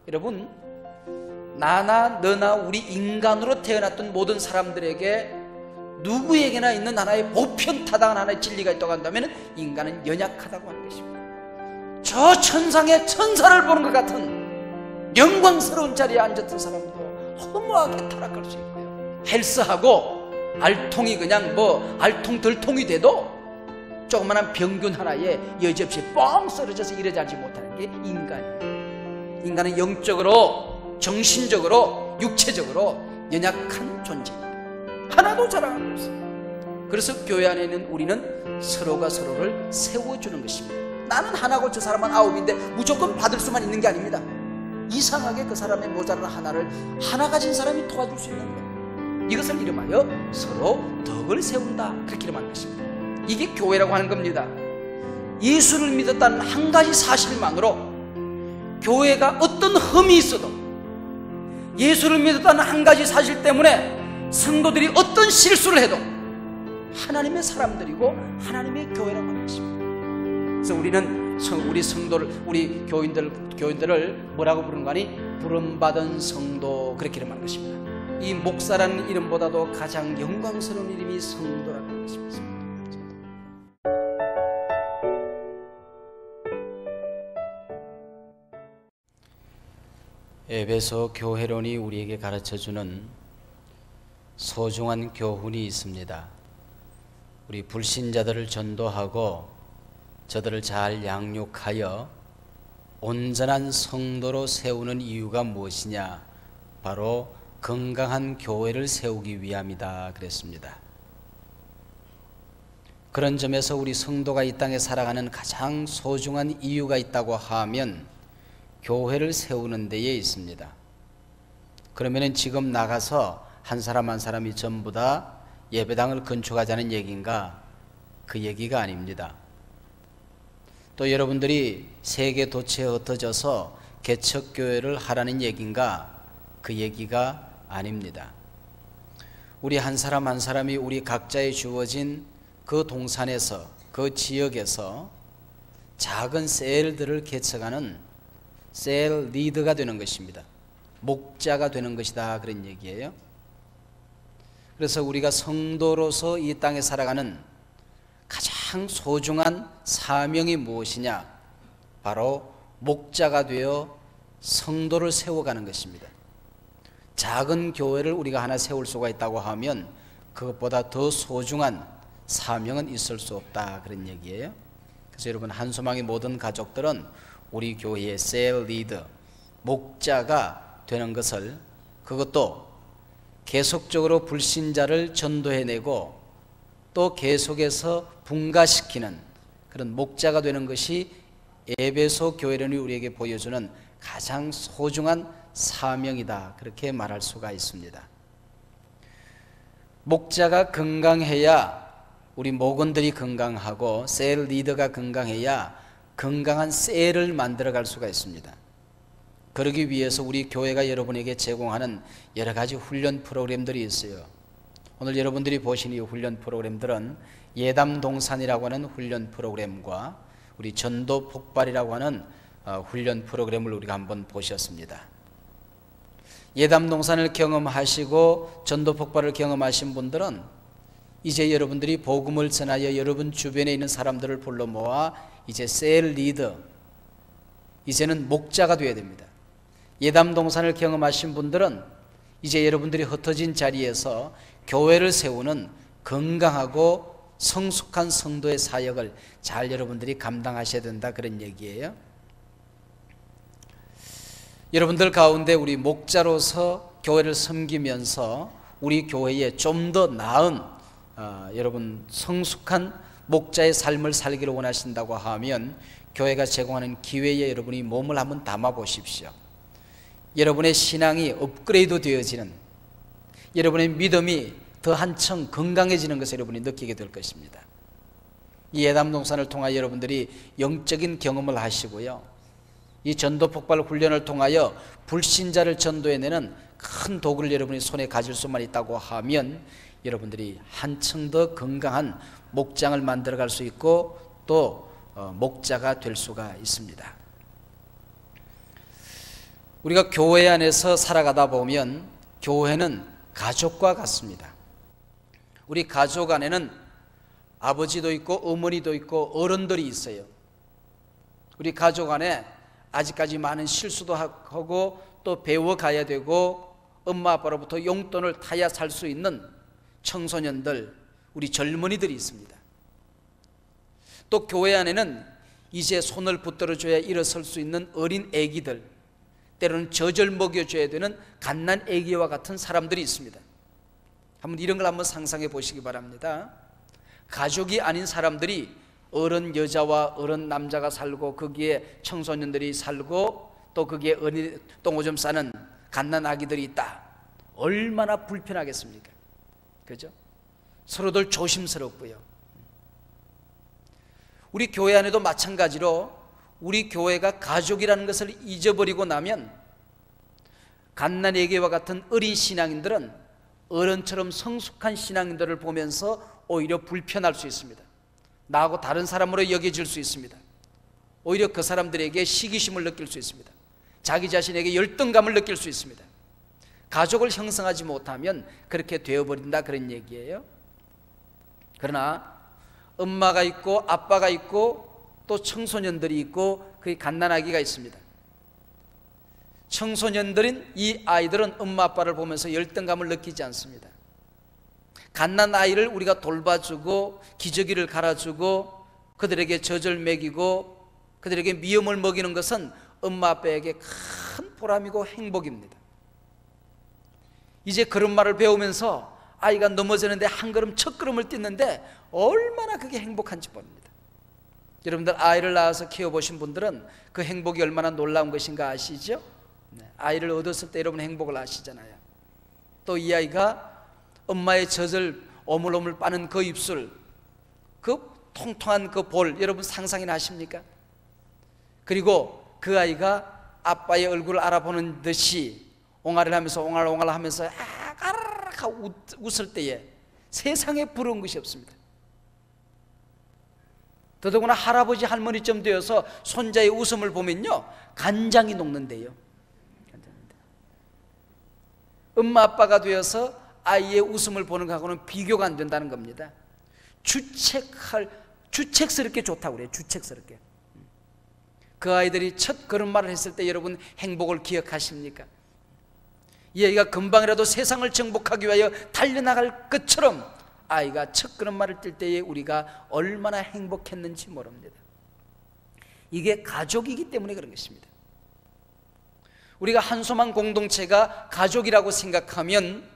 여러분, 나나 너나 우리 인간으로 태어났던 모든 사람들에게 누구에게나 있는 하나의 보편타당한 하나의 진리가 있다고 한다면 인간은 연약하다고 하는 것입니다. 저 천상의 천사를 보는 것 같은 영광스러운 자리에 앉았던 사람도 허무하게 타락할 수 있고요, 헬스하고 알통이 그냥 알통들통이 돼도 조그마한 병균 하나에 여지없이 뻥 쓰러져서 일어나지 못하는 게 인간이에요. 인간은 영적으로, 정신적으로, 육체적으로 연약한 존재입니다. 하나도 자랑할 수 없어요. 그래서 교회 안에 있는 우리는 서로가 서로를 세워주는 것입니다. 나는 하나고 저 사람은 9인데 무조건 받을 수만 있는 게 아닙니다. 이상하게 그 사람의 모자란 하나를 하나 가진 사람이 도와줄 수 있는 거예요. 이것을 이름하여 서로 덕을 세운다, 그렇게 이름하는 것입니다. 이게 교회라고 하는 겁니다. 예수를 믿었다는 한 가지 사실만으로 교회가 어떤 흠이 있어도, 예수를 믿었다는 한 가지 사실 때문에 성도들이 어떤 실수를 해도 하나님의 사람들이고 하나님의 교회라고 하는 것입니다. 그래서 우리는 우리 성도를, 우리 교인들을 뭐라고 부르는 거 아니? 부름받은 성도, 그렇게 이름하는 것입니다. 이 목사라는 이름보다도 가장 영광스러운 이름이 성도라는 하는 것입니다. 에베소 교회론이 우리에게 가르쳐주는 소중한 교훈이 있습니다. 우리 불신자들을 전도하고 저들을 잘 양육하여 온전한 성도로 세우는 이유가 무엇이냐? 바로 건강한 교회를 세우기 위함이다 그랬습니다. 그런 점에서 우리 성도가 이 땅에 살아가는 가장 소중한 이유가 있다고 하면 교회를 세우는 데에 있습니다. 그러면 지금 나가서 한 사람 한 사람이 전부 다 예배당을 건축하자는 얘기인가? 그 얘기가 아닙니다. 또 여러분들이 세계 도처에 흩어져서 개척교회를 하라는 얘기인가? 그 얘기가 아닙니다. 우리 한 사람 한 사람이 우리 각자에 주어진 그 동산에서, 그 지역에서 작은 셀들을 개척하는 셀 리더가 되는 것입니다. 목자가 되는 것이다, 그런 얘기예요. 그래서 우리가 성도로서 이 땅에 살아가는 가장 소중한 사명이 무엇이냐? 바로 목자가 되어 성도를 세워가는 것입니다. 작은 교회를 우리가 하나 세울 수가 있다고 하면 그것보다 더 소중한 사명은 있을 수 없다, 그런 얘기예요. 그래서 여러분, 한소망의 모든 가족들은 우리 교회의 셀 리더, 목자가 되는 것을, 그것도 계속적으로 불신자를 전도해내고 또 계속해서 분가시키는 그런 목자가 되는 것이 에베소 교회론이 우리에게 보여주는 가장 소중한 사명이다, 그렇게 말할 수가 있습니다. 목자가 건강해야 우리 목원들이 건강하고 셀 리더가 건강해야 건강한 셀을 만들어갈 수가 있습니다. 그러기 위해서 우리 교회가 여러분에게 제공하는 여러 가지 훈련 프로그램들이 있어요. 오늘 여러분들이 보신 이 훈련 프로그램들은 예담동산이라고 하는 훈련 프로그램과 우리 전도 폭발이라고 하는 훈련 프로그램을 우리가 한번 보셨습니다. 예담동산을 경험하시고 전도 폭발을 경험하신 분들은 이제 여러분들이 복음을 전하여 여러분 주변에 있는 사람들을 불러 모아 이제 셀 리더, 이제는 목자가 되어야 됩니다. 예담동산을 경험하신 분들은 이제 여러분들이 흩어진 자리에서 교회를 세우는 건강하고 성숙한 성도의 사역을 잘 여러분들이 감당하셔야 된다, 그런 얘기예요. 여러분들 가운데 우리 목자로서 교회를 섬기면서 우리 교회에 좀 더 나은 여러분 성숙한 목자의 삶을 살기를 원하신다고 하면 교회가 제공하는 기회에 여러분이 몸을 한번 담아 보십시오. 여러분의 신앙이 업그레이드 되어지는, 여러분의 믿음이 더 한층 건강해지는 것을 여러분이 느끼게 될 것입니다. 이 예담동산을 통하여 여러분들이 영적인 경험을 하시고요, 이 전도 폭발 훈련을 통하여 불신자를 전도해내는 큰 도구를 여러분이 손에 가질 수만 있다고 하면 여러분들이 한층 더 건강한 목장을 만들어갈 수 있고 또 목자가 될 수가 있습니다. 우리가 교회 안에서 살아가다 보면 교회는 가족과 같습니다. 우리 가족 안에는 아버지도 있고 어머니도 있고 어른들이 있어요. 우리 가족 안에 아직까지 많은 실수도 하고 또 배워가야 되고 엄마 아빠로부터 용돈을 타야 살 수 있는 청소년들, 우리 젊은이들이 있습니다. 또 교회 안에는 이제 손을 붙들어줘야 일어설 수 있는 어린 애기들, 때로는 젖을 먹여줘야 되는 갓난 애기와 같은 사람들이 있습니다. 한번 이런 걸 한번 상상해 보시기 바랍니다. 가족이 아닌 사람들이 어른 여자와 어른 남자가 살고 거기에 청소년들이 살고 또 거기에 똥오줌 싸는 갓난 아기들이 있다. 얼마나 불편하겠습니까? 그죠? 서로들 조심스럽고요. 우리 교회 안에도 마찬가지로 우리 교회가 가족이라는 것을 잊어버리고 나면 갓난 애기와 같은 어린 신앙인들은 어른처럼 성숙한 신앙인들을 보면서 오히려 불편할 수 있습니다. 나하고 다른 사람으로 여겨질 수 있습니다. 오히려 그 사람들에게 시기심을 느낄 수 있습니다. 자기 자신에게 열등감을 느낄 수 있습니다. 가족을 형성하지 못하면 그렇게 되어버린다, 그런 얘기예요. 그러나 엄마가 있고 아빠가 있고 또 청소년들이 있고 그 갓난아기가 있습니다. 청소년들인 이 아이들은 엄마 아빠를 보면서 열등감을 느끼지 않습니다. 갓난아이를 우리가 돌봐주고 기저귀를 갈아주고 그들에게 젖을 먹이고 그들에게 미움을 먹이는 것은 엄마 아빠에게 큰 보람이고 행복입니다. 이제 걸음마를 배우면서 아이가 넘어지는데 한 걸음 첫 걸음을 뛰는데 얼마나 그게 행복한지 모릅니다. 여러분들 아이를 낳아서 키워보신 분들은 그 행복이 얼마나 놀라운 것인가 아시죠? 아이를 얻었을 때 여러분 행복을 아시잖아요. 또 이 아이가 엄마의 젖을 오물오물 빠는 그 입술, 그 통통한 그 볼, 여러분 상상이나 하십니까? 그리고 그 아이가 아빠의 얼굴을 알아보는 듯이 옹알이를 하면서 옹알옹알 하면서 아가르르 하고 웃을 때에 세상에 부러운 것이 없습니다. 더더구나 할아버지 할머니쯤 되어서 손자의 웃음을 보면요 간장이 녹는데요. 엄마 아빠가 되어서 아이의 웃음을 보는 것하고는 비교가 안 된다는 겁니다. 주책스럽게 좋다고 그래요. 주책스럽게. 그 아이들이 첫 걸음마를 했을 때 여러분 행복을 기억하십니까? 이 아이가 금방이라도 세상을 정복하기 위하여 달려나갈 것처럼 아이가 첫 걸음마를 뛸 때에 우리가 얼마나 행복했는지 모릅니다. 이게 가족이기 때문에 그런 것입니다. 우리가 한소망 공동체가 가족이라고 생각하면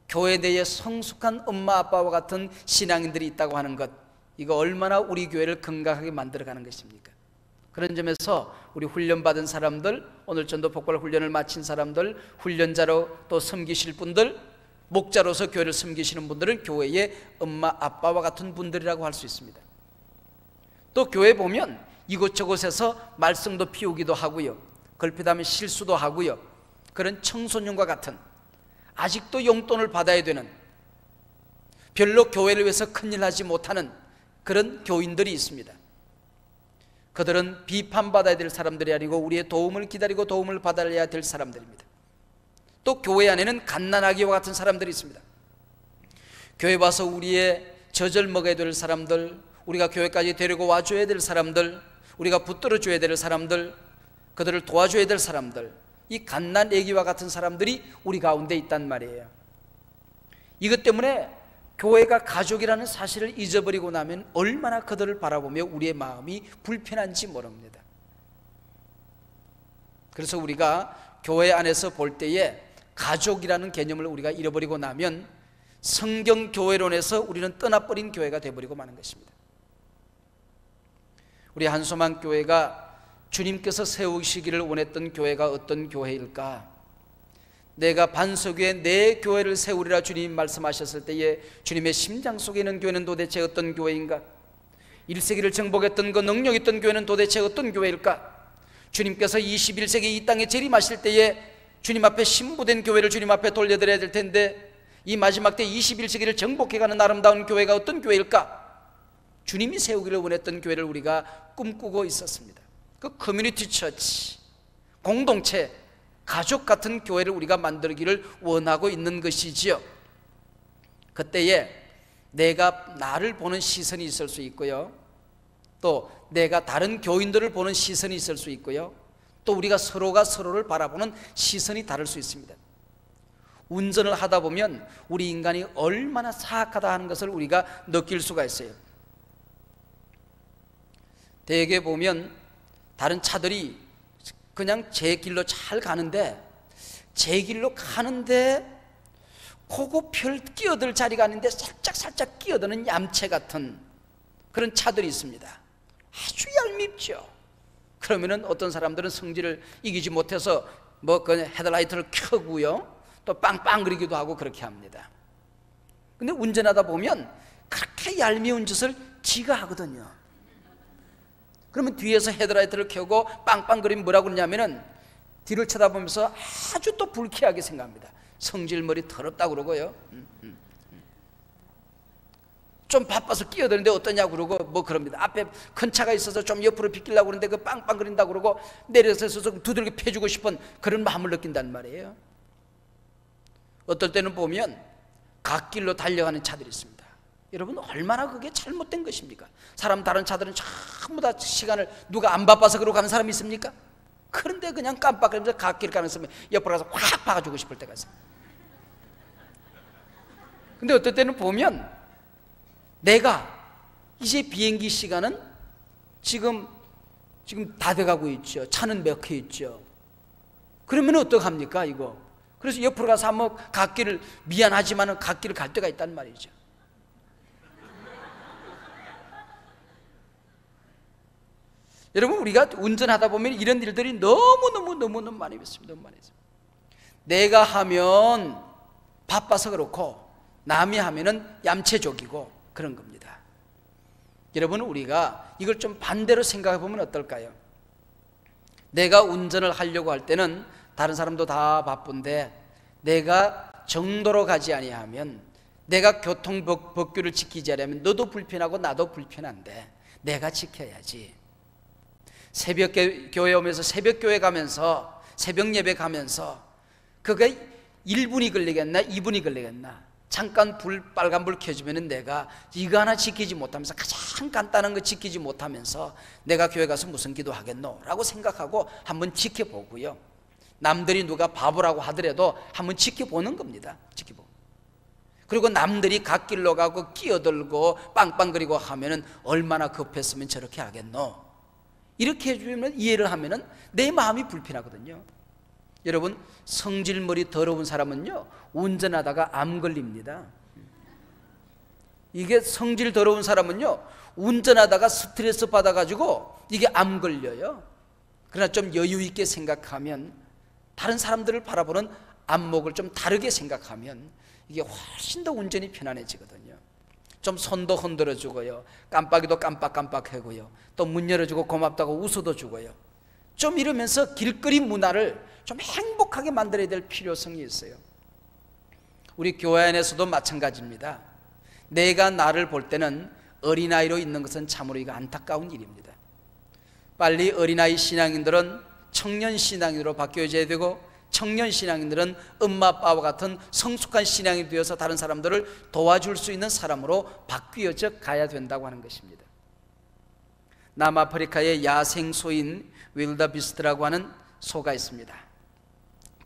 교회 내에 성숙한 엄마 아빠와 같은 신앙인들이 있다고 하는 것, 이거 얼마나 우리 교회를 건강하게 만들어가는 것입니까? 그런 점에서 우리 훈련받은 사람들, 오늘 전도 복발 훈련을 마친 사람들, 훈련자로 또 섬기실 분들, 목자로서 교회를 섬기시는 분들은 교회의 엄마 아빠와 같은 분들이라고 할 수 있습니다. 또 교회 보면 이곳저곳에서 말썽도 피우기도 하고요, 걸핏하면 실수도 하고요, 그런 청소년과 같은 아직도 용돈을 받아야 되는, 별로 교회를 위해서 큰일 하지 못하는 그런 교인들이 있습니다. 그들은 비판받아야 될 사람들이 아니고 우리의 도움을 기다리고 도움을 받아야 될 사람들입니다. 또 교회 안에는 갓난아기와 같은 사람들이 있습니다. 교회 와서 우리의 젖을 먹어야 될 사람들, 우리가 교회까지 데리고 와줘야 될 사람들, 우리가 붙들어줘야 될 사람들, 그들을 도와줘야 될 사람들, 이 갓난아기와 같은 사람들이 우리 가운데 있단 말이에요. 이것 때문에 교회가 가족이라는 사실을 잊어버리고 나면 얼마나 그들을 바라보며 우리의 마음이 불편한지 모릅니다. 그래서 우리가 교회 안에서 볼 때에 가족이라는 개념을 우리가 잃어버리고 나면 성경 교회론에서 우리는 떠나버린 교회가 되어버리고 마는 것입니다. 우리 한소망 교회가 주님께서 세우시기를 원했던 교회가 어떤 교회일까? 내가 반석위에 내 교회를 세우리라 주님 말씀하셨을 때에 주님의 심장 속에 있는 교회는 도대체 어떤 교회인가? 1세기를 정복했던 그 능력 있던 교회는 도대체 어떤 교회일까? 주님께서 21세기 이 땅에 재림하실 때에 주님 앞에 신부된 교회를 주님 앞에 돌려드려야 될 텐데 이 마지막 때 21세기를 정복해가는 아름다운 교회가 어떤 교회일까? 주님이 세우기를 원했던 교회를 우리가 꿈꾸고 있었습니다. 그 커뮤니티 처치, 공동체, 가족 같은 교회를 우리가 만들기를 원하고 있는 것이지요. 그때에 내가 나를 보는 시선이 있을 수 있고요, 또 내가 다른 교인들을 보는 시선이 있을 수 있고요, 또 우리가 서로가 서로를 바라보는 시선이 다를 수 있습니다. 운전을 하다 보면 우리 인간이 얼마나 사악하다 하는 것을 우리가 느낄 수가 있어요. 대개 보면 다른 차들이 그냥 제 길로 잘 가는데, 제 길로 가는데 그거 별 끼어들 자리가 아닌데 살짝 끼어드는 얌체 같은 그런 차들이 있습니다. 아주 얄밉죠. 그러면은 어떤 사람들은 성질을 이기지 못해서 뭐 그 헤드라이트를 켜고요, 또 빵빵거리기도 하고 그렇게 합니다. 근데 운전하다 보면 그렇게 얄미운 짓을 지가 하거든요. 그러면 뒤에서 헤드라이트를 켜고 빵빵거리면 뭐라고 그러냐면은 뒤를 쳐다보면서 아주 또 불쾌하게 생각합니다. 성질머리 더럽다고 그러고요, 좀 바빠서 끼어드는데 어떠냐고 그러고 뭐 그럽니다. 앞에 큰 차가 있어서 좀 옆으로 비키려고 그러는데 그 빵빵거린다고 그러고 내려서 두들겨 패주고 싶은 그런 마음을 느낀단 말이에요. 어떨 때는 보면 갓길로 달려가는 차들이 있습니다. 여러분, 얼마나 그게 잘못된 것입니까? 다른 차들은 전부 다 시간을, 누가 안 바빠서 그러고 가는 사람이 있습니까? 그런데 그냥 깜빡거리면서 갓길 가는 사람이 옆으로 가서 확 박아주고 싶을 때가 있어요. 근데 어떨 때는 보면 내가 이제 비행기 시간은 지금 다 돼가고 있죠. 차는 막혀 있죠. 그러면 어떡합니까 이거? 그래서 옆으로 가서 한번 갓길을, 미안하지만 갓길을 갈 때가 있단 말이죠. 여러분, 우리가 운전하다 보면 이런 일들이 너무 많이 있습니다. 너무 많이 있습니다. 내가 하면 바빠서 그렇고 남이 하면은 얌체족이고 그런 겁니다. 여러분, 우리가 이걸 좀 반대로 생각해 보면 어떨까요? 내가 운전을 하려고 할 때는 다른 사람도 다 바쁜데 내가 정도로 가지 아니하면, 내가 교통법규를 지키지 않으면 너도 불편하고 나도 불편한데 내가 지켜야지. 새벽 교회 오면서, 새벽 교회 가면서, 새벽 예배 가면서 그게 1분이 걸리겠나 2분이 걸리겠나, 잠깐 빨간불 켜주면 내가 이거 하나 지키지 못하면서, 가장 간단한 거 지키지 못하면서 내가 교회 가서 무슨 기도하겠노 라고 생각하고 한번 지켜보고요, 남들이 누가 바보라고 하더라도 한번 지켜보는 겁니다. 지켜보고. 그리고 남들이 갓길로 가고 끼어들고 빵빵거리고 하면은 얼마나 급했으면 저렇게 하겠노, 이렇게 해주면, 이해를 하면은 내 마음이 불편하거든요. 여러분, 성질머리 더러운 사람은요 운전하다가 암 걸립니다. 이게 성질 더러운 사람은요 운전하다가 스트레스 받아가지고 이게 암 걸려요. 그러나 좀 여유 있게 생각하면, 다른 사람들을 바라보는 안목을 좀 다르게 생각하면 이게 훨씬 더 운전이 편안해지거든요. 좀 손도 흔들어 주고요, 깜빡이도 깜빡하고요, 또 문 열어주고 고맙다고 웃어도 주고요, 좀 이러면서 길거리 문화를 좀 행복하게 만들어야 될 필요성이 있어요. 우리 교회 안에서도 마찬가지입니다. 내가 나를 볼 때는 어린아이로 있는 것은 참으로 이거 안타까운 일입니다. 빨리 어린아이 신앙인들은 청년 신앙인으로 바뀌어져야 되고, 청년 신앙인들은 엄마 아빠와 같은 성숙한 신앙이 되어서 다른 사람들을 도와줄 수 있는 사람으로 바뀌어져 가야 된다고 하는 것입니다. 남아프리카의 야생소인 윌더비스트라고 하는 소가 있습니다.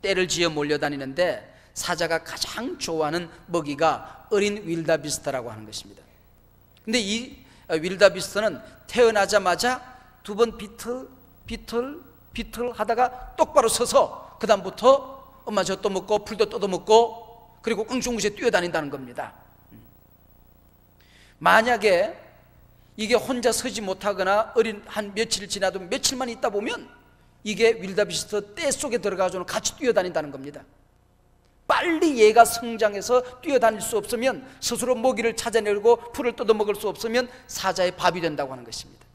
떼를 지어 몰려다니는데 사자가 가장 좋아하는 먹이가 어린 윌더비스트라고 하는 것입니다. 근데 이 윌더비스트는 태어나자마자 두 번 비틀 하다가 똑바로 서서 그 다음부터 엄마 젖도 먹고 풀도 뜯어먹고 그리고 꿍충구시에 뛰어다닌다는 겁니다. 만약에 이게 혼자 서지 못하거나 한 며칠 지나도 며칠만 있다 보면 이게 윌더비스트 떼 속에 들어가서 같이 뛰어다닌다는 겁니다. 빨리 얘가 성장해서 뛰어다닐 수 없으면, 스스로 먹이를 찾아내고 풀을 뜯어먹을 수 없으면 사자의 밥이 된다고 하는 것입니다.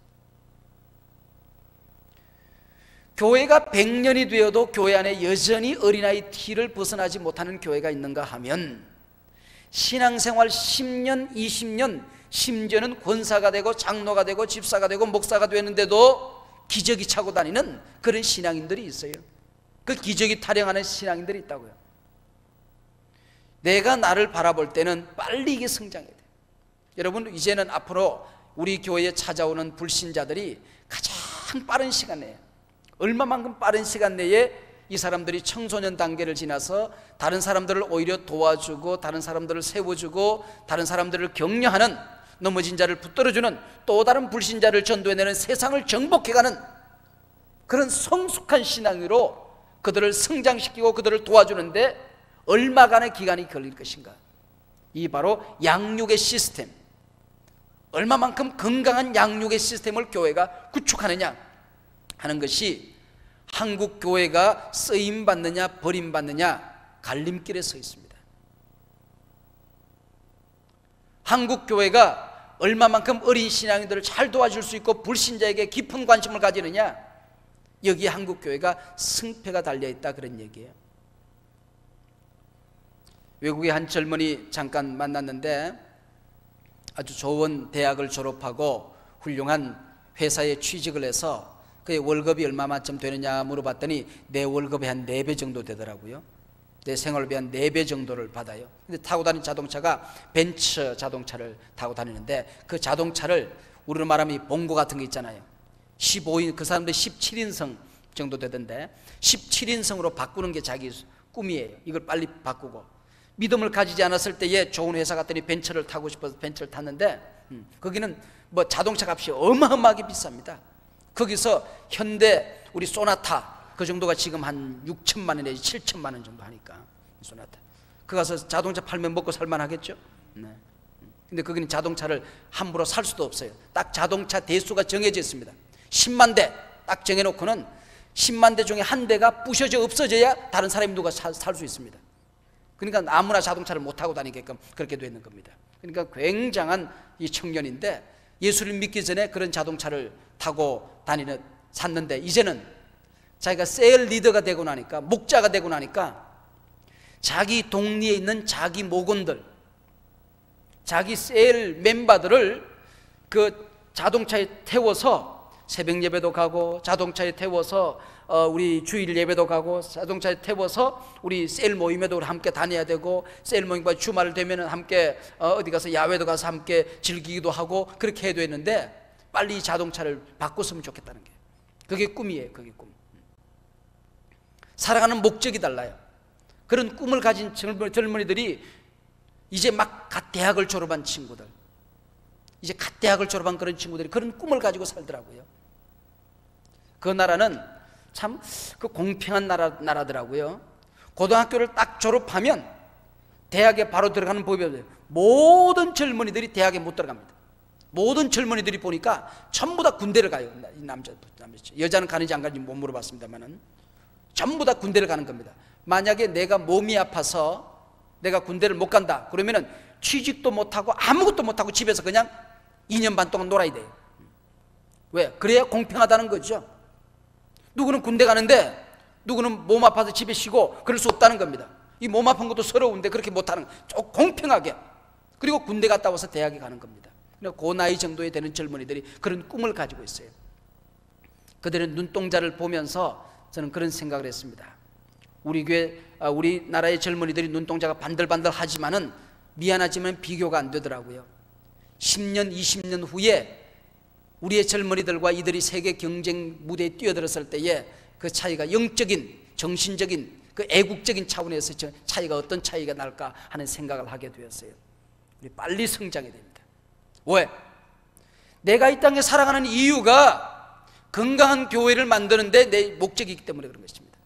교회가 100년이 되어도 교회 안에 여전히 어린아이 티를 벗어나지 못하는 교회가 있는가 하면, 신앙생활 10년, 20년, 심지어는 권사가 되고 장로가 되고 집사가 되고 목사가 되는데도 기저귀 차고 다니는 그런 신앙인들이 있어요. 그 기저귀 타령하는 신앙인들이 있다고요. 내가 나를 바라볼 때는 빨리 이게 성장해야 돼요. 여러분, 이제는 앞으로 우리 교회에 찾아오는 불신자들이 가장 빠른 시간 내에, 얼마만큼 빠른 시간 내에 이 사람들이 청소년 단계를 지나서 다른 사람들을 오히려 도와주고, 다른 사람들을 세워주고, 다른 사람들을 격려하는, 넘어진 자를 붙들어주는, 또 다른 불신자를 전도해내는, 세상을 정복해가는 그런 성숙한 신앙으로 그들을 성장시키고 그들을 도와주는데 얼마간의 기간이 걸릴 것인가. 이 바로 양육의 시스템, 얼마만큼 건강한 양육의 시스템을 교회가 구축하느냐 하는 것이 한국 교회가 쓰임받느냐 버림받느냐 갈림길에 서 있습니다. 한국 교회가 얼마만큼 어린 신앙인들을 잘 도와줄 수 있고 불신자에게 깊은 관심을 가지느냐, 여기에 한국 교회가 승패가 달려있다, 그런 얘기예요. 외국의 한 젊은이 잠깐 만났는데 아주 좋은 대학을 졸업하고 훌륭한 회사에 취직을 해서 그의 월급이 얼마만큼 되느냐 물어봤더니 내 월급의 한 4배 정도 되더라고요. 내 생활비 한 4배 정도를 받아요. 근데 타고 다니는 자동차가 벤츠 자동차를 타고 다니는데, 그 자동차를 우리로 말하면 봉고 같은 게 있잖아요. 15인, 그 사람들 17인승 정도 되던데 17인승으로 바꾸는 게 자기 꿈이에요. 이걸 빨리 바꾸고, 믿음을 가지지 않았을 때에 좋은 회사 갔더니 벤츠를 타고 싶어서 벤츠를 탔는데 거기는 뭐 자동차 값이 어마어마하게 비쌉니다. 거기서 현대 우리 소나타 그 정도가 지금 한 6천만 원 내지 7천만 원 정도 하니까, 소나타 그 가서 자동차 팔면 먹고 살만 하겠죠. 네. 근데 거기는 자동차를 함부로 살 수도 없어요. 딱 자동차 대수가 정해져 있습니다. 10만 대 딱 정해놓고는 10만 대 중에 한 대가 부셔져 없어져야 다른 사람이 누가 살 수 있습니다. 그러니까 아무나 자동차를 못 타고 다니게끔 그렇게 되어 있는 겁니다. 그러니까 굉장한 이 청년인데 예수를 믿기 전에 그런 자동차를 타고 샀는데 이제는 자기가 셀 리더가 되고 나니까, 목자가 되고 나니까 자기 동리에 있는 자기 목원들, 자기 셀 멤버들을 그 자동차에 태워서 새벽 예배도 가고, 자동차에 태워서 우리 주일 예배도 가고, 자동차에 태워서 우리 셀 모임에도 함께 다녀야 되고, 셀 모임과 주말 되면 함께 어디 가서 야외도 가서 함께 즐기기도 하고 그렇게 해야 되는데, 빨리 이 자동차를 바꿨으면 좋겠다는 게, 그게 꿈이에요. 그게 꿈. 살아가는 목적이 달라요. 그런 꿈을 가진 젊은이들이 이제 막 갓 대학을 졸업한 친구들, 이제 갓 대학을 졸업한 그런 친구들이 그런 꿈을 가지고 살더라고요. 그 나라는 참 그 공평한 나라더라고요. 고등학교를 딱 졸업하면 대학에 바로 들어가는 법이 없어요. 모든 젊은이들이 대학에 못 들어갑니다. 모든 젊은이들이 보니까 전부 다 군대를 가요. 남자, 여자는 가는지 안 가는지 못 물어봤습니다만은 전부 다 군대를 가는 겁니다. 만약에 내가 몸이 아파서 내가 군대를 못 간다 그러면은 취직도 못하고 아무것도 못하고 집에서 그냥 2년 반 동안 놀아야 돼요. 왜? 그래야 공평하다는 거죠. 누구는 군대 가는데 누구는 몸 아파서 집에 쉬고 그럴 수 없다는 겁니다. 이 몸 아픈 것도 서러운데 그렇게 못하는, 좀 공평하게. 그리고 군대 갔다 와서 대학에 가는 겁니다. 그 나이 정도에 되는 젊은이들이 그런 꿈을 가지고 있어요. 그들은 눈동자를 보면서 저는 그런 생각을 했습니다. 우리 교회, 우리나라의 젊은이들이 눈동자가 반들반들 하지만은 미안하지만 비교가 안 되더라고요. 10년, 20년 후에 우리의 젊은이들과 이들이 세계 경쟁 무대에 뛰어들었을 때에 그 차이가 영적인, 정신적인, 그 애국적인 차원에서 차이가 어떤 차이가 날까 하는 생각을 하게 되었어요. 우리 빨리 성장해야 됩니다. 왜? 내가 이 땅에 살아가는 이유가 건강한 교회를 만드는데 내 목적이기 때문에 그런 것입니다.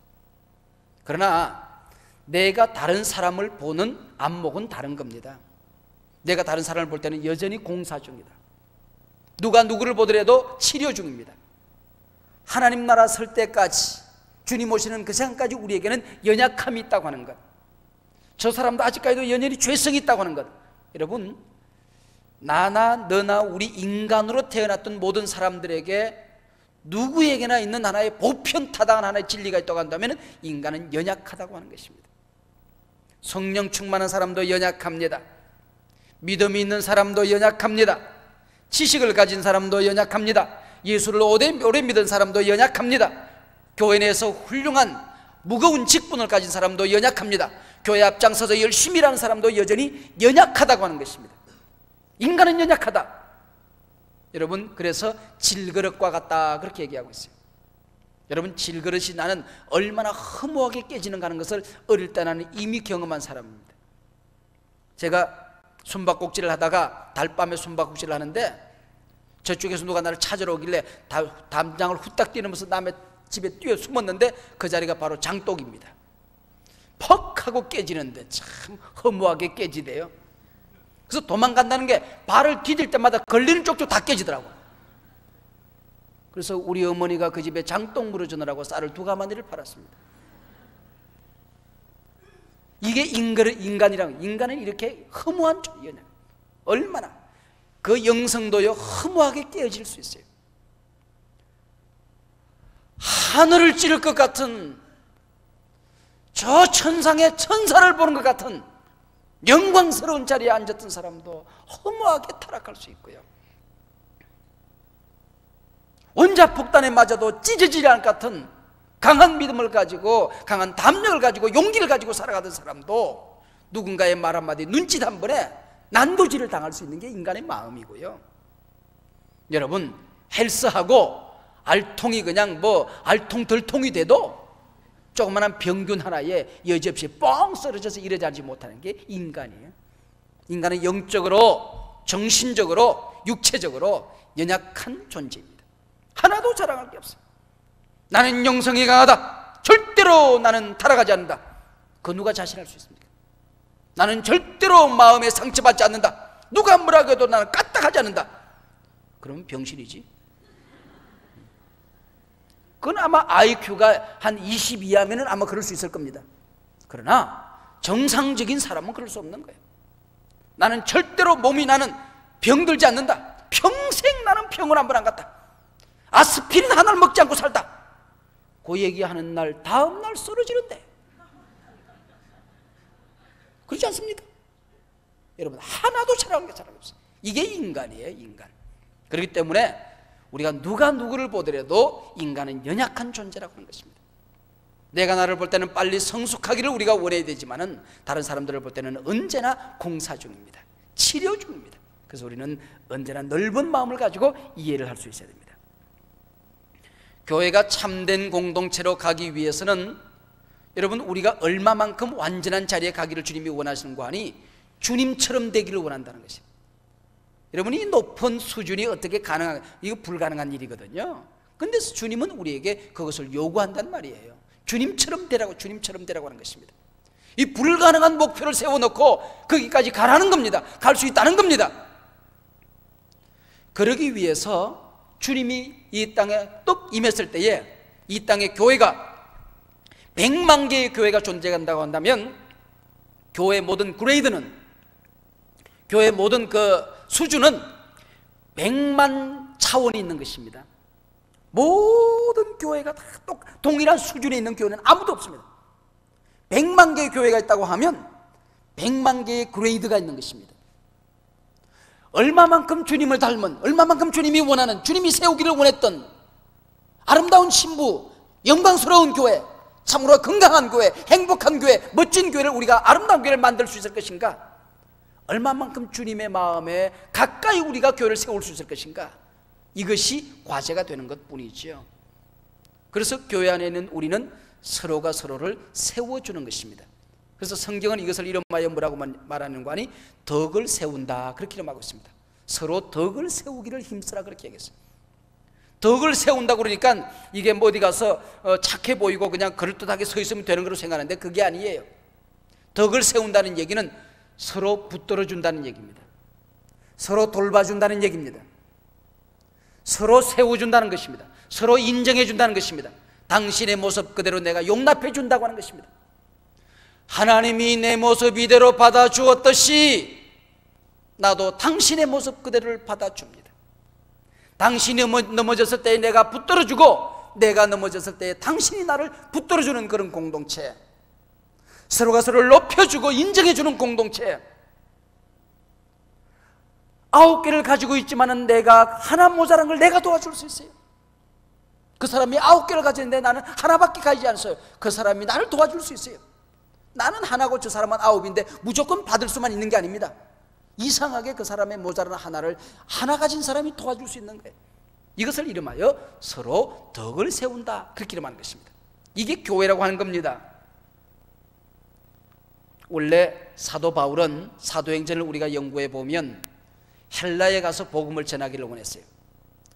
그러나 내가 다른 사람을 보는 안목은 다른 겁니다. 내가 다른 사람을 볼 때는 여전히 공사 중이다. 누가 누구를 보더라도 치료 중입니다. 하나님 나라 설 때까지, 주님 오시는 그 시간까지 우리에게는 연약함이 있다고 하는 것, 저 사람도 아직까지도 여전히 죄성이 있다고 하는 것. 여러분, 나나 너나 우리 인간으로 태어났던 모든 사람들에게 누구에게나 있는 하나의 보편타당한 하나의 진리가 있다고 한다면 인간은 연약하다고 하는 것입니다. 성령 충만한 사람도 연약합니다. 믿음이 있는 사람도 연약합니다. 지식을 가진 사람도 연약합니다. 예수를 오래 믿은 사람도 연약합니다. 교회 내에서 훌륭한 무거운 직분을 가진 사람도 연약합니다. 교회 앞장서서 열심히 일하는 사람도 여전히 연약하다고 하는 것입니다. 인간은 연약하다. 여러분, 그래서 질그릇과 같다 그렇게 얘기하고 있어요. 여러분, 질그릇이 나는 얼마나 허무하게 깨지는가 하는 것을 어릴 때 나는 이미 경험한 사람입니다. 제가 숨바꼭질을 하다가 달밤에 숨바꼭질을 하는데 저쪽에서 누가 나를 찾으러 오길래 담장을 후딱 뛰면서 남의 집에 뛰어 숨었는데 그 자리가 바로 장독입니다. 퍽 하고 깨지는데 참 허무하게 깨지대요. 그래서 도망간다는 게 발을 디딜 때마다 걸리는 쪽쪽 다 깨지더라고요. 그래서 우리 어머니가 그 집에 장독 물어주느라고 쌀을 2가마니를 팔았습니다. 이게 인간이라는, 인간은 이렇게 허무한 존재냐. 얼마나 그 영성도요 허무하게 깨어질 수 있어요. 하늘을 찌를 것 같은, 저 천상의 천사를 보는 것 같은 영광스러운 자리에 앉았던 사람도 허무하게 타락할 수 있고요, 원자폭탄에 맞아도 찢어지지 않을 것 같은 강한 믿음을 가지고, 강한 담력을 가지고, 용기를 가지고 살아가던 사람도 누군가의 말 한마디, 눈짓 한 번에 난도질을 당할 수 있는 게 인간의 마음이고요. 여러분, 헬스하고 알통이 그냥 알통덜통이 돼도 조그마한 병균 하나에 여지없이 뻥 쓰러져서 일어나지 못하는 게 인간이에요. 인간은 영적으로, 정신적으로, 육체적으로 연약한 존재입니다. 하나도 자랑할 게 없어요. 나는 영성이 강하다, 절대로 나는 타락하지 않는다, 그 누가 자신할 수 있습니까? 나는 절대로 마음에 상처받지 않는다, 누가 뭐라고 해도 나는 까딱하지 않는다, 그러면 병신이지. 그건 아마 IQ가 한 20 이하면 아마 그럴 수 있을 겁니다. 그러나 정상적인 사람은 그럴 수 없는 거예요. 나는 절대로 몸이 나는 병들지 않는다, 평생 나는 병원 한 번 안 갔다, 아스피린 하나를 먹지 않고 살다, 그 얘기하는 날 다음 날 쓰러지는데, 그렇지 않습니까? 여러분, 하나도 자랑할 게 자랑이 없어요. 이게 인간이에요, 인간. 그렇기 때문에 우리가 누가 누구를 보더라도 인간은 연약한 존재라고 하는 것입니다. 내가 나를 볼 때는 빨리 성숙하기를 우리가 원해야 되지만은 다른 사람들을 볼 때는 언제나 공사 중입니다. 치료 중입니다. 그래서 우리는 언제나 넓은 마음을 가지고 이해를 할 수 있어야 됩니다. 교회가 참된 공동체로 가기 위해서는 여러분, 우리가 얼마만큼 완전한 자리에 가기를 주님이 원하시는 거 아니, 주님처럼 되기를 원한다는 것입니다. 여러분, 이 높은 수준이 어떻게 가능한, 이거 불가능한 일이거든요. 근데 주님은 우리에게 그것을 요구한단 말이에요. 주님처럼 되라고, 주님처럼 되라고 하는 것입니다. 이 불가능한 목표를 세워놓고 거기까지 가라는 겁니다. 갈 수 있다는 겁니다. 그러기 위해서 주님이 이 땅에 떡 임했을 때에 이 땅에 교회가 100만 개의 교회가 존재한다고 한다면, 교회의 모든 그레이드는, 교회의 모든 그 수준은 100만 차원이 있는 것입니다. 모든 교회가 다 동일한 수준에 있는 교회는 아무도 없습니다. 100만 개의 교회가 있다고 하면 100만 개의 그레이드가 있는 것입니다. 얼마만큼 주님을 닮은, 얼마만큼 주님이 원하는, 주님이 세우기를 원했던 아름다운 신부, 영광스러운 교회, 참으로 건강한 교회, 행복한 교회, 멋진 교회를, 우리가 아름다운 교회를 만들 수 있을 것인가? 얼마만큼 주님의 마음에 가까이 우리가 교회를 세울 수 있을 것인가? 이것이 과제가 되는 것뿐이죠. 그래서 교회 안에 있는 우리는 서로가 서로를 세워주는 것입니다. 그래서 성경은 이것을 이름하여 뭐라고 말하는 거 아니? 덕을 세운다, 그렇게 이름하고 있습니다. 서로 덕을 세우기를 힘쓰라, 그렇게 얘기했어요. 덕을 세운다고 그러니까 이게 뭐 어디 가서 착해 보이고 그냥 그럴듯하게 서 있으면 되는 거로 생각하는데 그게 아니에요. 덕을 세운다는 얘기는 서로 붙들어 준다는 얘기입니다. 서로 돌봐준다는 얘기입니다. 서로 세워준다는 것입니다. 서로 인정해 준다는 것입니다. 당신의 모습 그대로 내가 용납해 준다고 하는 것입니다. 하나님이 내 모습 이대로 받아주었듯이 나도 당신의 모습 그대로를 받아줍니다. 당신이 넘어졌을 때 내가 붙들어주고, 내가 넘어졌을 때 당신이 나를 붙들어주는 그런 공동체, 서로가 서로를 높여주고 인정해주는 공동체. 9개를 가지고 있지만은 내가 하나 모자란 걸 내가 도와줄 수 있어요. 그 사람이 9개를 가졌는데 나는 하나밖에 가지지 않았어요. 그 사람이 나를 도와줄 수 있어요. 나는 하나고 저 사람은 9인데 무조건 받을 수만 있는 게 아닙니다. 이상하게 그 사람의 모자라는 하나를 하나 가진 사람이 도와줄 수 있는 거예요. 이것을 이름하여 서로 덕을 세운다, 그렇게 이름하는 것입니다. 이게 교회라고 하는 겁니다. 원래 사도 바울은 사도행전을 우리가 연구해 보면 헬라에 가서 복음을 전하기를 원했어요.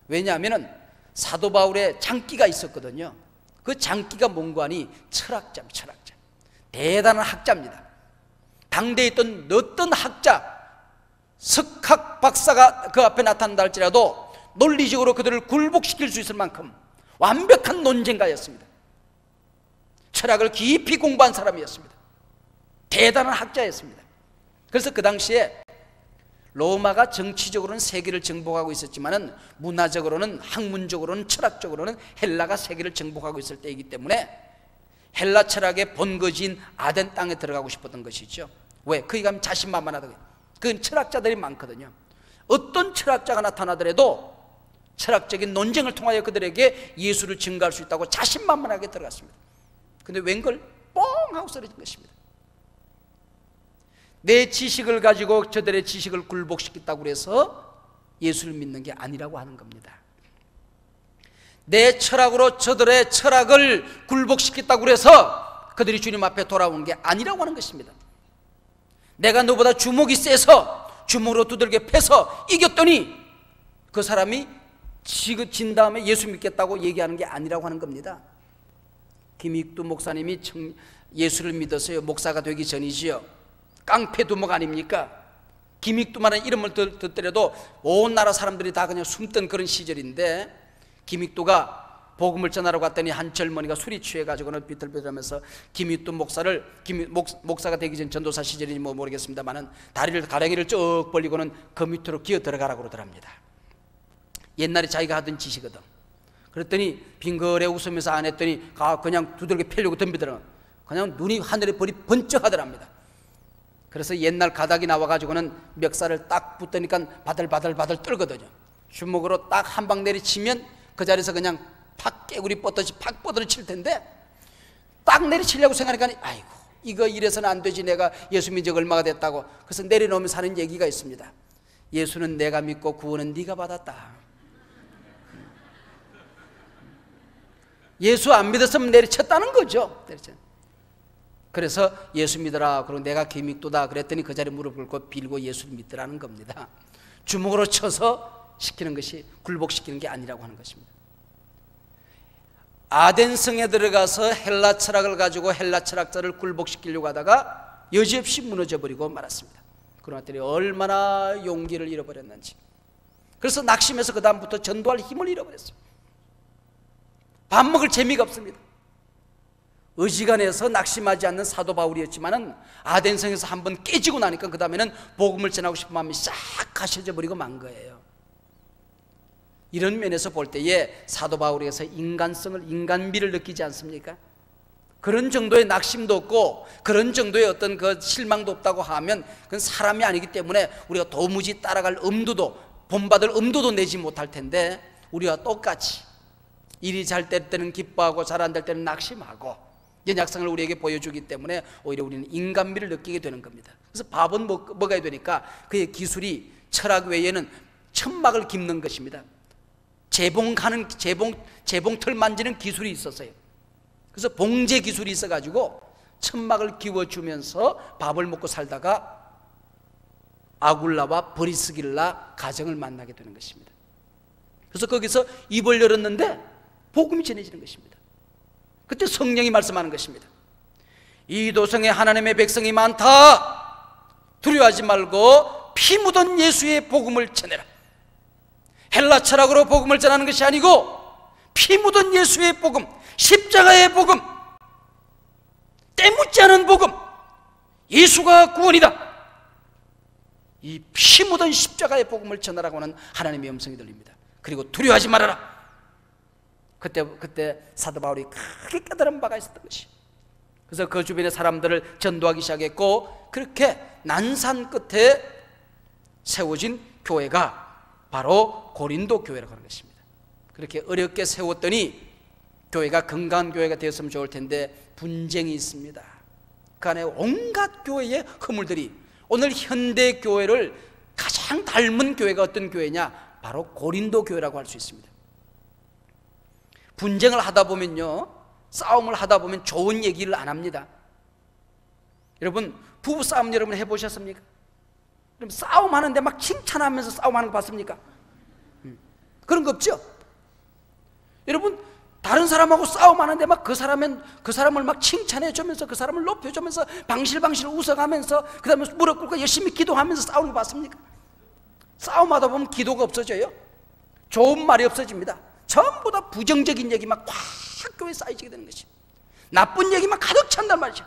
왜냐하면 사도 바울의 장기가 있었거든요. 그 장기가 뭔가 하니 철학자. 대단한 학자입니다. 당대에 있던 어떤 학자, 석학 박사가 그 앞에 나타난다 할지라도 논리적으로 그들을 굴복시킬 수 있을 만큼 완벽한 논쟁가였습니다. 철학을 깊이 공부한 사람이었습니다. 대단한 학자였습니다. 그래서 그 당시에 로마가 정치적으로는 세계를 정복하고 있었지만은 문화적으로는, 학문적으로는, 철학적으로는 헬라가 세계를 정복하고 있을 때이기 때문에 헬라 철학의 본거지인 아덴 땅에 들어가고 싶었던 것이죠. 왜? 거기 가면 자신만만하다. 그건 철학자들이 많거든요. 어떤 철학자가 나타나더라도 철학적인 논쟁을 통하여 그들에게 예수를 증거할 수 있다고 자신만만하게 들어갔습니다. 근데 웬걸 뻥 하고 쓰러진 것입니다. 내 지식을 가지고 저들의 지식을 굴복시켰다고 해서 예수를 믿는 게 아니라고 하는 겁니다. 내 철학으로 저들의 철학을 굴복시켰다고 해서 그들이 주님 앞에 돌아오는 게 아니라고 하는 것입니다. 내가 너보다 주먹이 세서 주먹으로 두들겨 패서 이겼더니 그 사람이 진 다음에 예수 믿겠다고 얘기하는 게 아니라고 하는 겁니다. 김익두 목사님이 예수를 믿었어요. 목사가 되기 전이지요. 깡패 두목 아닙니까? 김익두만한 이름을 듣더라도 온 나라 사람들이 다 그냥 숨던 그런 시절인데, 김익두가 복음을 전하러 갔더니 한 젊은이가 술이 취해가지고는 비틀비틀하면서 김익두 목사가 되기 전 전도사 시절인지 뭐 모르겠습니다만은 다리를 가랭이를 쭉 벌리고는 그 밑으로 기어 들어가라고 그러더랍니다. 옛날에 자기가 하던 짓이거든. 그랬더니 빙그레 웃으면서 안 했더니 그냥 두들겨 패려고 덤비더라고요. 그냥 눈이 하늘에 벌이 번쩍하더랍니다. 그래서 옛날 가닥이 나와가지고는 멱살을 딱 붙으니까 바들바들 떨거든요. 주먹으로 딱 한 방 내리치면 그 자리에서 그냥 팍 깨구리 뻗듯이 팍 뻗어를 칠 텐데, 딱 내리치려고 생각하니까 아이고 이거 이래서는 안 되지, 내가 예수 믿은 지 얼마가 됐다고. 그래서 내려놓으면서 하는 얘기가 있습니다. 예수는 내가 믿고 구원은 네가 받았다. 예수 안 믿었으면 내리쳤다는 거죠. 그래서 예수 믿어라, 그리고 내가 김익두다 그랬더니 그 자리에 무릎 꿇고 빌고 예수를 믿더라는 겁니다. 주먹으로 쳐서 시키는 것이, 굴복시키는 게 아니라고 하는 것입니다. 아덴성에 들어가서 헬라 철학을 가지고 헬라 철학자를 굴복시키려고 하다가 여지없이 무너져 버리고 말았습니다. 그러나 얼마나 용기를 잃어버렸는지. 그래서 낙심해서 그 다음부터 전도할 힘을 잃어버렸어요. 밥 먹을 재미가 없습니다. 의지간해서 낙심하지 않는 사도 바울이었지만은 아덴성에서 한번 깨지고 나니까 그 다음에는 복음을 전하고 싶은 마음이 싹 가셔져 버리고 만 거예요. 이런 면에서 볼 때에 사도 바울에서 인간미를 느끼지 않습니까? 그런 정도의 낙심도 없고 그런 정도의 어떤 그 실망도 없다고 하면 그건 사람이 아니기 때문에 우리가 도무지 따라갈 엄두도, 본받을 엄두도 내지 못할 텐데, 우리와 똑같이 일이 잘 될 때는 기뻐하고 잘 안 될 때는 낙심하고 연약성을 우리에게 보여주기 때문에 오히려 우리는 인간미를 느끼게 되는 겁니다. 그래서 밥은 먹어야 되니까 그의 기술이 철학 외에는 천막을 깁는 것입니다. 재봉틀 만지는 기술이 있었어요. 그래서 봉제 기술이 있어가지고 천막을 기워주면서 밥을 먹고 살다가 아굴라와 브리스길라 가정을 만나게 되는 것입니다. 그래서 거기서 입을 열었는데 복음이 전해지는 것입니다. 그때 성령이 말씀하는 것입니다. 이 도성에 하나님의 백성이 많다. 두려워하지 말고 피 묻은 예수의 복음을 전해라. 헬라 철학으로 복음을 전하는 것이 아니고 피 묻은 예수의 복음, 십자가의 복음, 때묻지 않은 복음, 예수가 구원이다. 이 피 묻은 십자가의 복음을 전하라고 하는 하나님의 음성이 들립니다. 그리고 두려워하지 말아라. 그때 사도 바울이 크게 깨달은 바가 있었던 것이. 그래서 그 주변의 사람들을 전도하기 시작했고, 그렇게 난산 끝에 세워진 교회가 바로 고린도 교회라고 하는 것입니다. 그렇게 어렵게 세웠더니 교회가 건강한 교회가 되었으면 좋을 텐데 분쟁이 있습니다. 그 안에 온갖 교회의 허물들이, 오늘 현대 교회를 가장 닮은 교회가 어떤 교회냐? 바로 고린도 교회라고 할 수 있습니다. 분쟁을 하다 보면요, 싸움을 하다 보면 좋은 얘기를 안 합니다. 여러분, 부부 싸움 여러분 해보셨습니까? 그럼 싸움하는데 막 칭찬하면서 싸움하는 거 봤습니까? 그런 거 없죠? 여러분, 다른 사람하고 싸움하는데 막 그 사람을 막 칭찬해 주면서, 그 사람을 높여 주면서 방실방실 웃어가면서, 그 다음에 무릎 꿇고 열심히 기도하면서 싸우는 거 봤습니까? 싸움하다 보면 기도가 없어져요. 좋은 말이 없어집니다. 전부 다 부정적인 얘기만 꽉 교회에 쌓이게 되는 것이, 나쁜 얘기만 가득 찬단 말이죠.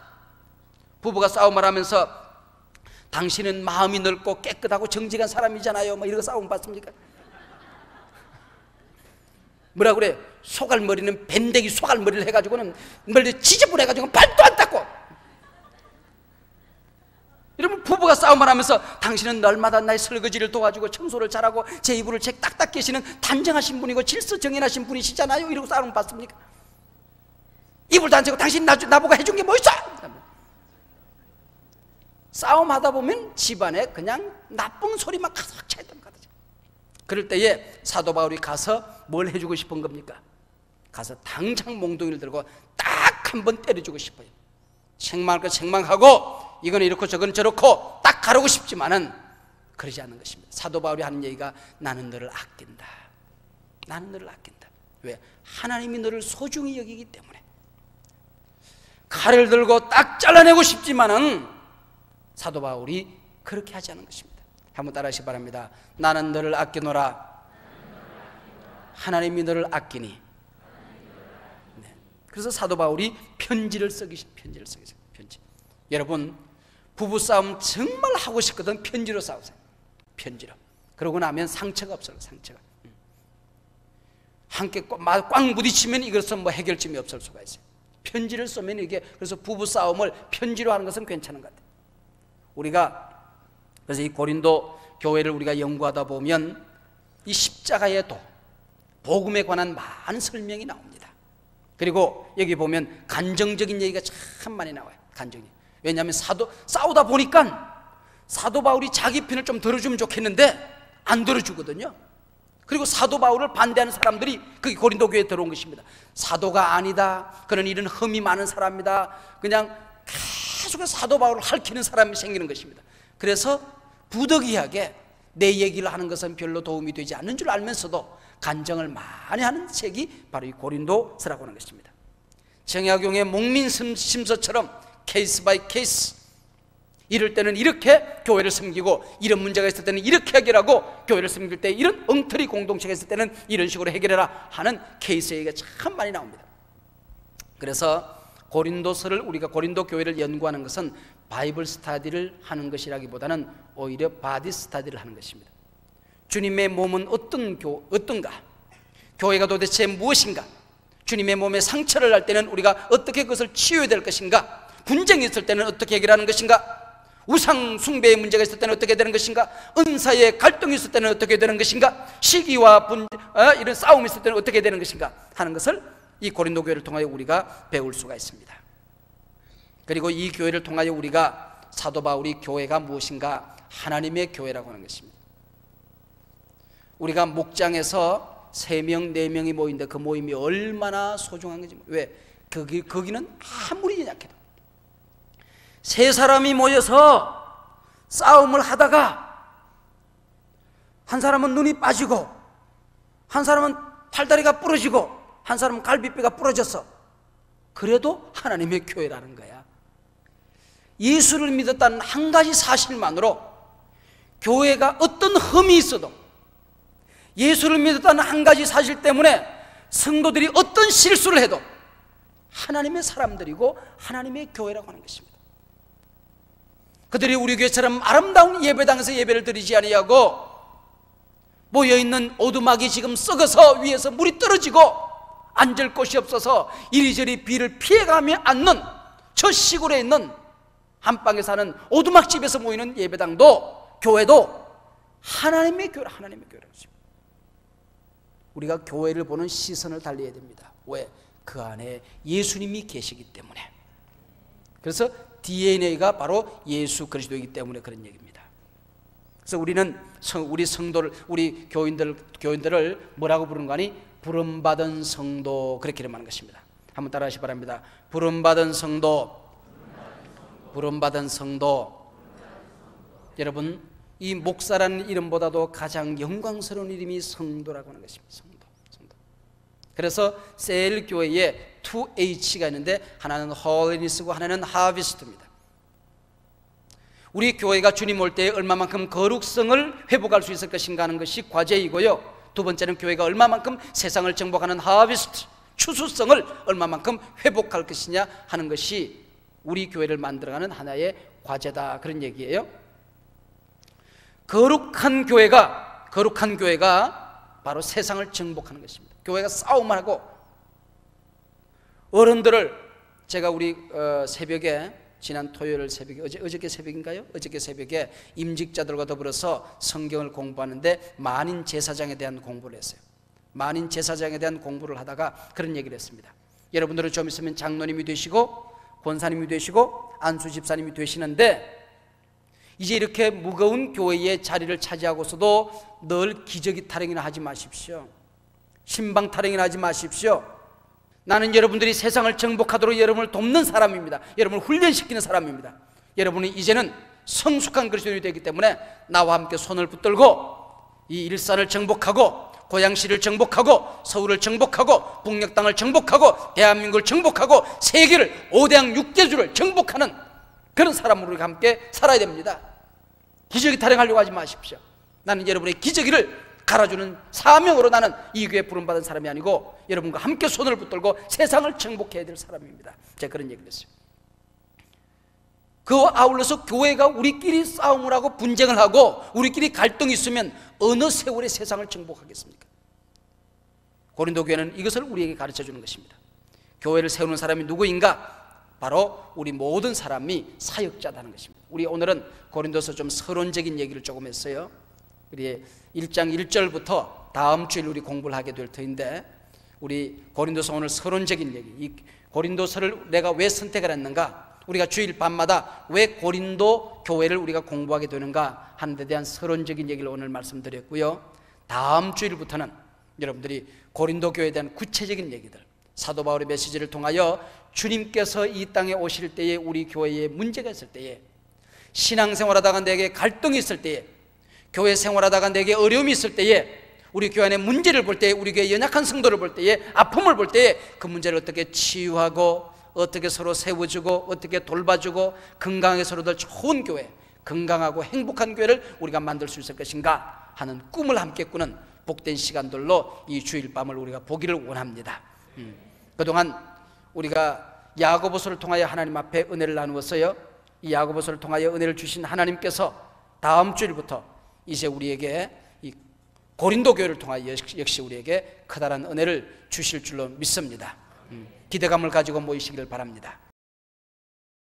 부부가 싸움을 하면서 당신은 마음이 넓고 깨끗하고 정직한 사람이잖아요, 뭐 이런 거 싸움 봤습니까? 뭐라 그래? 소갈머리는 밴댕이 소갈머리를 해가지고는 머리를 지저분해가지고 발도 안 닦고. 여러분, 부부가 싸움을 하면서 당신은 날마다 나의 설거지를 도와주고 청소를 잘하고 제 이불을 딱딱 깨시는 단정하신 분이고 질서정연하신 분이시잖아요, 이러고 싸움 봤습니까? 이불도 안 채고 당신 나보고 해준 게 뭐 있어? 싸움하다 보면 집안에 그냥 나쁜 소리만 가득 차있던 것 같아요. 그럴 때에 사도 바울이 가서 뭘 해주고 싶은 겁니까? 가서 당장 몽둥이를 들고 딱 한 번 때려주고 싶어요. 책망할 거 책망하고, 이건 이렇고 저건 저렇고 딱 가르고 싶지만은 그러지 않는 것입니다. 사도 바울이 하는 얘기가 나는 너를 아낀다. 나는 너를 아낀다. 왜? 하나님이 너를 소중히 여기기 때문에. 칼을 들고 딱 잘라내고 싶지만은 사도 바울이 그렇게 하지 않은 것입니다. 한번 따라하시기 바랍니다. 나는 너를 아끼노라. 하나님이 너를 아끼니. 네. 그래서 사도 바울이 편지를 쓰기. 편지. 여러분, 부부싸움 정말 하고 싶거든. 편지로 싸우세요. 편지로. 그러고 나면 상처가 없어요. 상처가. 함께 꽉 부딪히면 이것은 뭐 해결점이 없을 수가 있어요. 편지를 쓰면 이게, 그래서 부부싸움을 편지로 하는 것은 괜찮은 것 같아요. 우리가 그래서 이 고린도 교회를 우리가 연구하다 보면 이 십자가에도 복음에 관한 많은 설명이 나옵니다. 그리고 여기 보면 간정적인 얘기가 참 많이 나와요. 간정이. 왜냐하면 싸우다 보니까 사도 바울이 자기 편을 좀 들어주면 좋겠는데 안 들어주거든요. 그리고 사도 바울을 반대하는 사람들이 그 고린도 교회에 들어온 것입니다. 사도가 아니다, 그런 일은 흠이 많은 사람이다, 그냥 계속해서 사도 바울을 핥히는 사람이 생기는 것입니다. 그래서 부득이하게 내 얘기를 하는 것은 별로 도움이 되지 않는 줄 알면서도 간정을 많이 하는 책이 바로 이 고린도서라고 하는 것입니다. 정약용의 목민심서처럼 케이스 바이 케이스, 이럴 때는 이렇게 교회를 섬기고, 이런 문제가 있을 때는 이렇게 해결하고, 교회를 섬길 때 이런 엉터리 공동체가 있을 때는 이런 식으로 해결해라 하는 케이스 얘기가 참 많이 나옵니다. 그래서 고린도서를, 우리가 고린도 교회를 연구하는 것은 바이블 스타디를 하는 것이라기보다는 오히려 바디 스타디를 하는 것입니다. 주님의 몸은 어떤가? 교회가 도대체 무엇인가? 주님의 몸에 상처를 날 때는 우리가 어떻게 그것을 치유해야 될 것인가? 분쟁이 있을 때는 어떻게 해결하는 것인가? 우상 숭배의 문제가 있을 때는 어떻게 되는 것인가? 은사의 갈등이 있을 때는 어떻게 되는 것인가? 시기와 이런 싸움이 있을 때는 어떻게 되는 것인가 하는 것을 이 고린도 교회를 통하여 우리가 배울 수가 있습니다. 그리고 이 교회를 통하여 우리가 사도 바울이 교회가 무엇인가? 하나님의 교회라고 하는 것입니다. 우리가 목장에서 3명, 4명이 모인데 그 모임이 얼마나 소중한 건지. 왜? 거기는 아무리 연약해도 3사람이 모여서 싸움을 하다가 한 사람은 눈이 빠지고, 한 사람은 팔다리가 부러지고, 한 사람은 갈비뼈가 부러졌어. 그래도 하나님의 교회라는 거야. 예수를 믿었다는 한 가지 사실만으로 교회가 어떤 흠이 있어도, 예수를 믿었다는 한 가지 사실 때문에 성도들이 어떤 실수를 해도 하나님의 사람들이고 하나님의 교회라고 하는 것입니다. 그들이 우리 교회처럼 아름다운 예배당에서 예배를 드리지 아니하고, 모여있는 오두막이 지금 썩어서 위에서 물이 떨어지고 앉을 곳이 없어서 이리저리 비를 피해가며 앉는 저 시골에 있는 한방에 사는 오두막집에서 모이는 예배당도, 교회도 하나님의 교회라, 하나님의 교회라고 했습니다. 우리가 교회를 보는 시선을 달리해야 됩니다. 왜? 그 안에 예수님이 계시기 때문에. 그래서 DNA가 바로 예수 그리스도이기 때문에 그런 얘기입니다. 그래서 우리는 우리 성도를, 우리 교인들을 뭐라고 부르는 거 아니? 부름받은 성도, 그렇게 이름하는 것입니다. 한번 따라하시기 바랍니다. 부름받은 성도, 부름받은 성도. 여러분, 이 목사라는 이름보다도 가장 영광스러운 이름이 성도라고 하는 것입니다. 성도. 그래서 셀 교회에 2H가 있는데 하나는 홀리니스고 하나는 하비스트입니다. 우리 교회가 주님 올 때에 얼마만큼 거룩성을 회복할 수 있을 것인가 하는 것이 과제이고요, 두 번째는 교회가 얼마만큼 세상을 정복하는 하비스트, 추수성을 얼마만큼 회복할 것이냐 하는 것이 우리 교회를 만들어가는 하나의 과제다, 그런 얘기예요. 거룩한 교회가 바로 세상을 정복하는 것입니다. 교회가 싸움을 하고 어른들을, 제가 우리 새벽에, 지난 토요일 새벽에, 어저께 새벽인가요? 어저께 새벽에 임직자들과 더불어서 성경을 공부하는데 만인 제사장에 대한 공부를 했어요. 만인 제사장에 대한 공부를 하다가 그런 얘기를 했습니다. 여러분들은 좀 있으면 장로님이 되시고 권사님이 되시고 안수 집사님이 되시는데, 이제 이렇게 무거운 교회의 자리를 차지하고서도 늘 기저귀 타령이나 하지 마십시오. 신방 타령이나 하지 마십시오. 나는 여러분들이 세상을 정복하도록 여러분을 돕는 사람입니다. 여러분을 훈련시키는 사람입니다. 여러분이 이제는 성숙한 그리스도인이 되기 때문에 나와 함께 손을 붙들고 이 일산을 정복하고 고양시를 정복하고 서울을 정복하고 북녘 땅을 정복하고 대한민국을 정복하고 세계를 5대양 6대주를 정복하는 그런 사람으로 우리가 함께 살아야 됩니다. 기저귀 타령하려고 하지 마십시오. 나는 여러분의 기저귀를 갈아주는 사명으로 나는 이 교회에 부름받은 사람이 아니고 여러분과 함께 손을 붙들고 세상을 정복해야 될 사람입니다. 제가 그런 얘기를 했어요. 그와 아울러서 교회가 우리끼리 싸움을 하고 분쟁을 하고 우리끼리 갈등이 있으면 어느 세월에 세상을 정복하겠습니까? 고린도 교회는 이것을 우리에게 가르쳐주는 것입니다. 교회를 세우는 사람이 누구인가? 바로 우리 모든 사람이 사역자다는 것입니다. 우리 오늘은 고린도서 좀 서론적인 얘기를 조금 했어요. 우리 1장 1절부터 다음 주일 우리 공부를 하게 될 터인데, 우리 고린도서 오늘 서론적인 얘기, 이 고린도서를 내가 왜 선택을 했는가, 우리가 주일 밤마다 왜 고린도 교회를 우리가 공부하게 되는가 하는 데 대한 서론적인 얘기를 오늘 말씀드렸고요, 다음 주일부터는 여러분들이 고린도 교회에 대한 구체적인 얘기들, 사도 바울의 메시지를 통하여 주님께서 이 땅에 오실 때에 우리 교회에 문제가 있을 때에, 신앙생활하다가 내게 갈등이 있을 때에, 교회 생활하다가 내게 어려움이 있을 때에, 우리 교회 안에 문제를 볼 때에, 우리 교회 연약한 성도를 볼 때에, 아픔을 볼 때에 그 문제를 어떻게 치유하고 어떻게 서로 세워주고 어떻게 돌봐주고 건강하게 서로들 좋은 교회, 건강하고 행복한 교회를 우리가 만들 수 있을 것인가 하는 꿈을 함께 꾸는 복된 시간들로 이 주일 밤을 우리가 보기를 원합니다. 그동안 우리가 야고보서를 통하여 하나님 앞에 은혜를 나누었어요. 이 야고보서를 통하여 은혜를 주신 하나님께서 다음 주일부터 이제 우리에게 이 고린도 교회를 통하여 역시 우리에게 커다란 은혜를 주실 줄로 믿습니다. 기대감을 가지고 모이시기를 바랍니다.